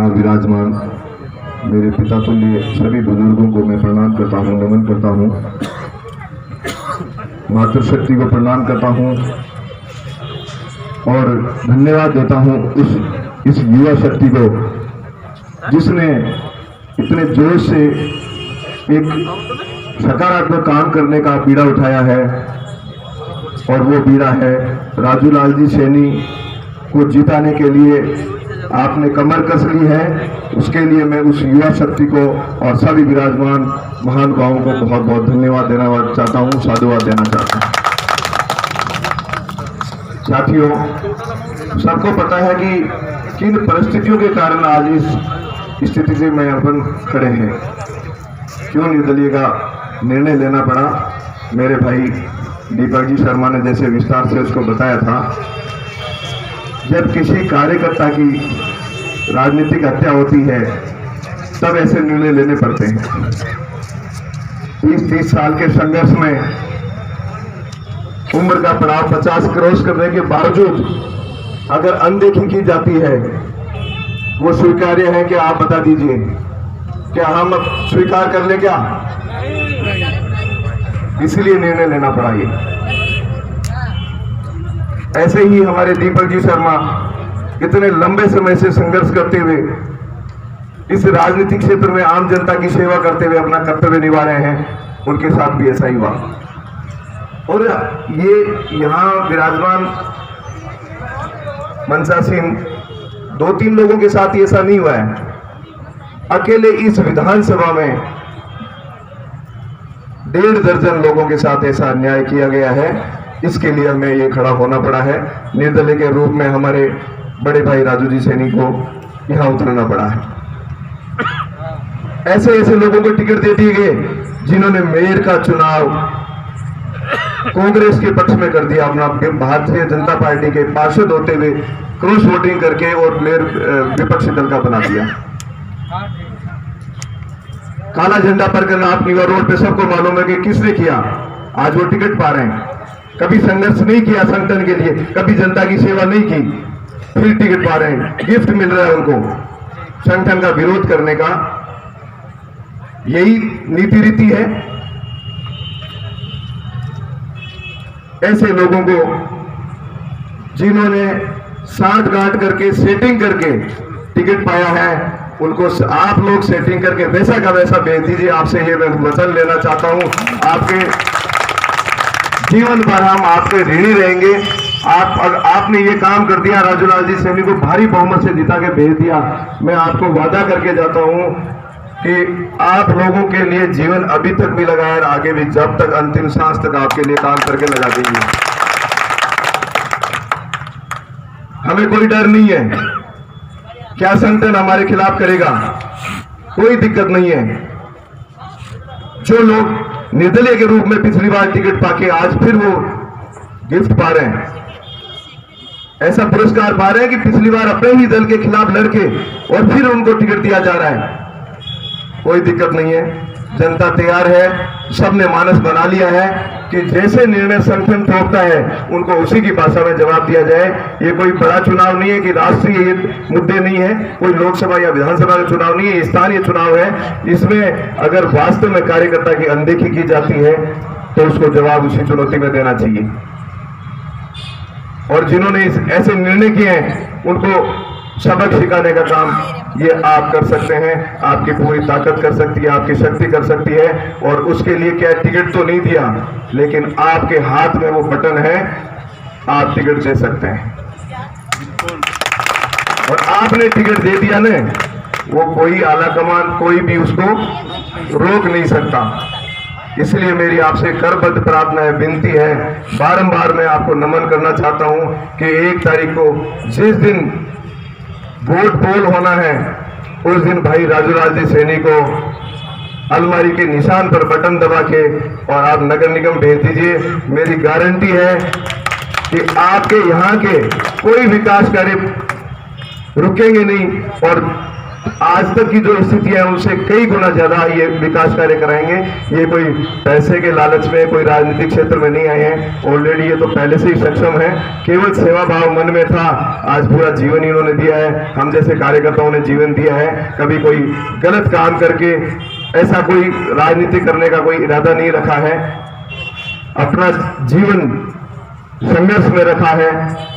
यहाँ विराजमान मेरे पिता तुल्य सभी बुजुर्गों को मैं प्रणाम करता हूँ, नमन करता हूँ, मातृशक्ति को प्रणाम करता हूँ और धन्यवाद देता हूँ इस युवा शक्ति को जिसने इतने जोश से एक सकारात्मक काम करने का बीड़ा उठाया है। और वो बीड़ा है राजू लाल जी सैनी को जिताने के लिए आपने कमर कस ली है। उसके लिए मैं उस युवा शक्ति को और सभी विराजमान महानुभावों को बहुत बहुत धन्यवाद देना चाहता हूँ, साधुवाद देना चाहता हूँ। साथियों, सबको पता है कि किन परिस्थितियों के कारण आज इस स्थिति से मैं अपन खड़े हैं, क्यों निर्दलीय का निर्णय लेना पड़ा। मेरे भाई दीपक जी शर्मा ने जैसे विस्तार से उसको बताया था, जब किसी कार्यकर्ता की राजनीतिक हत्या होती है तब ऐसे निर्णय लेने पड़ते हैं। 30 साल के संघर्ष में उम्र का पड़ाव 50 क्रॉस करने के बावजूद अगर अनदेखी की जाती है, वो स्वीकार्य है कि आप बता दीजिए, क्या हम अब स्वीकार कर ले क्या? इसलिए निर्णय लेना पड़ा। ये ऐसे ही हमारे दीपक जी शर्मा इतने लंबे समय से संघर्ष करते हुए इस राजनीतिक क्षेत्र में आम जनता की सेवा करते हुए अपना कर्तव्य निभा रहे हैं, उनके साथ भी ऐसा ही हुआ। और ये यहाँ विराजमान मनसा सिंह 2-3 लोगों के साथ ही ऐसा नहीं हुआ है, अकेले इस विधानसभा में 1.5 दर्जन लोगों के साथ ऐसा अन्याय किया गया है। इसके लिए हमें ये खड़ा होना पड़ा है। निर्दलीय के रूप में हमारे बड़े भाई राजू जी सैनी को यहाँ उतरना पड़ा है। ऐसे ऐसे लोगों को टिकट दे दिए गए जिन्होंने मेयर का चुनाव कांग्रेस के पक्ष में कर दिया, अपना भारतीय जनता पार्टी के पार्षद होते हुए क्रॉस वोटिंग करके और मेयर विपक्षी दल का बना दिया। काला झंडा पर करना आप न्यूयॉर्क रोड पे सबको मालूम है कि किसने किया। आज वो टिकट पा रहे हैं। कभी संघर्ष नहीं किया संगठन के लिए, कभी जनता की सेवा नहीं की, फिर टिकट पा रहे हैं, गिफ्ट मिल रहा है उनको संगठन का विरोध करने का। यही नीति रीति है। ऐसे लोगों को जिन्होंने साठ-गांठ करके सेटिंग करके टिकट पाया है, उनको आप लोग सेटिंग करके वैसा का वैसा भेज दीजिए। आपसे ये मैं वचन लेना चाहता हूं, आपके जीवन भर हम आपके ऋणी रहेंगे। आपने ये काम कर दिया, राजू लाल जी सैनी को भारी बहुमत से जिता के भेज दिया। मैं आपको वादा करके जाता हूं कि आप लोगों के लिए जीवन अभी तक भी लगाया और आगे भी जब तक अंतिम सांस तक आपके लिए काम करके लगा देंगे। हमें कोई डर नहीं है। क्या संगठन हमारे खिलाफ करेगा? कोई दिक्कत नहीं है। जो लोग निर्दलीय के रूप में पिछली बार टिकट पाके आज फिर वो गिफ्ट पा रहे हैं, ऐसा पुरस्कार पा रहे हैं कि पिछली बार अपने ही दल के खिलाफ लड़के और फिर उनको टिकट दिया जा रहा है। कोई दिक्कत नहीं है। जनता तैयार है। सबने मानस बना लिया है कि जैसे निर्णय संगठन थोपता है उनको उसी की भाषा में जवाब दिया जाए। ये कोई बड़ा चुनाव नहीं है कि राष्ट्रीय मुद्दे नहीं है, कोई लोकसभा या विधानसभा का चुनाव नहीं है, स्थानीय चुनाव है। इसमें अगर वास्तव में कार्यकर्ता की अनदेखी की जाती है तो उसको जवाब उसी चुनौती में देना चाहिए। और जिन्होंने ऐसे निर्णय किए हैं उनको सबक सिखाने का काम ये आप कर सकते हैं। आपकी पूरी ताकत कर सकती है, आपकी शक्ति कर सकती है। और उसके लिए क्या टिकट तो नहीं दिया, लेकिन आपके हाथ में वो बटन है, आप टिकट दे सकते हैं। और आपने टिकट दे दिया ना, वो कोई आला कमान कोई भी उसको रोक नहीं सकता। इसलिए मेरी आपसे करबद्ध प्रार्थना है, विनती है, बारंबार मैं आपको नमन करना चाहता हूं कि 1 तारीख को जिस दिन वोट पोल होना है उस दिन भाई राजू लाल जी सैनी को अलमारी के निशान पर बटन दबा के और आप नगर निगम भेज दीजिए। मेरी गारंटी है कि आपके यहाँ के कोई विकास कार्य रुकेंगे नहीं और आज तक की जो स्थितियां हैं उनसे कई गुना ज्यादा ये विकास कार्य कराएंगे। ये कोई पैसे के लालच में, कोई राजनीतिक क्षेत्र में नहीं आए हैं। ऑलरेडी ये तो पहले से ही सक्षम है। केवल सेवा भाव मन में था, आज पूरा जीवन इन्होंने दिया है। हम जैसे कार्यकर्ताओं ने जीवन दिया है। कभी कोई गलत काम करके ऐसा कोई राजनीति करने का कोई इरादा नहीं रखा है। अपना जीवन संघर्ष में रखा है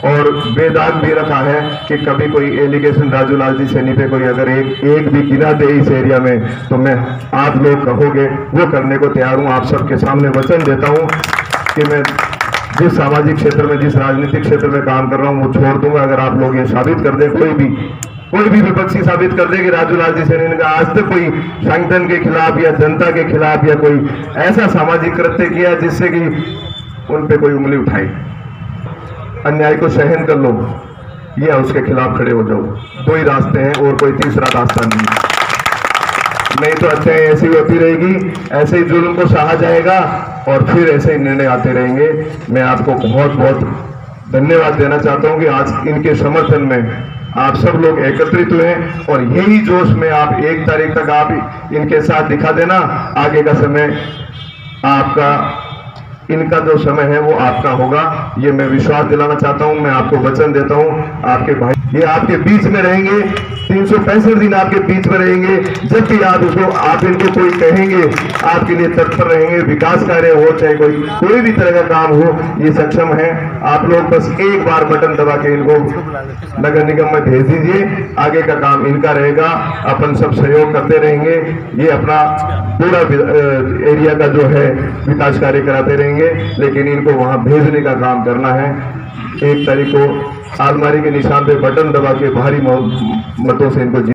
और बेदाग भी रखा है कि कभी कोई एलिगेशन राजू लाल जी सैनी पे कोई अगर एक भी गिना दे इस एरिया में, तो मैं आप लोग कहोगे वो करने को तैयार हूं। आप सबके सामने वचन देता हूं कि मैं जिस सामाजिक क्षेत्र में, जिस राजनीतिक क्षेत्र में काम कर रहा हूं वो छोड़ दूंगा। अगर आप लोग ये साबित कर दें, कोई भी विपक्षी साबित कर दे कि राजू लाल जी सैनी ने आज तक कोई संगठन के खिलाफ या जनता के खिलाफ या कोई ऐसा सामाजिक कृत्य किया जिससे कि उन पे कोई उंगली उठाई, अन्याय को सहन कर लो या उसके खिलाफ खड़े हो जाओ। दो ही रास्ते हैं और कोई तीसरा रास्ता नहीं तो हत्याएं ऐसी होती रहेगी, ऐसे ही जुल्म को सहा जाएगा और फिर ऐसे ही निर्णय आते रहेंगे। मैं आपको बहुत बहुत धन्यवाद देना चाहता हूं कि आज इनके समर्थन में आप सब लोग एकत्रित हुए और यही जोश में आप 1 तारीख तक आप इनके साथ दिखा देना। आगे का समय आपका, इनका जो समय है वो आपका होगा, ये मैं विश्वास दिलाना चाहता हूं। मैं आपको वचन देता हूं, आपके भाई ये आपके बीच में रहेंगे, 365 दिन आपके बीच में रहेंगे। जब भी आप इनको कोई कहेंगे, आपके लिए तत्पर रहेंगे। विकास कार्य हो चाहे कोई भी तरह का काम हो, ये सक्षम है। आप लोग बस एक बार बटन दबा के इनको नगर निगम में भेज दीजिए, आगे का काम इनका रहेगा। अपन सब सहयोग करते रहेंगे, ये अपना पूरा एरिया का जो है विकास कार्य कराते रहेंगे, लेकिन इनको वहां भेजने का काम करना है। 1 तारीख को आलमारी के निशान पे बटन दबा के भारी मतों से इनको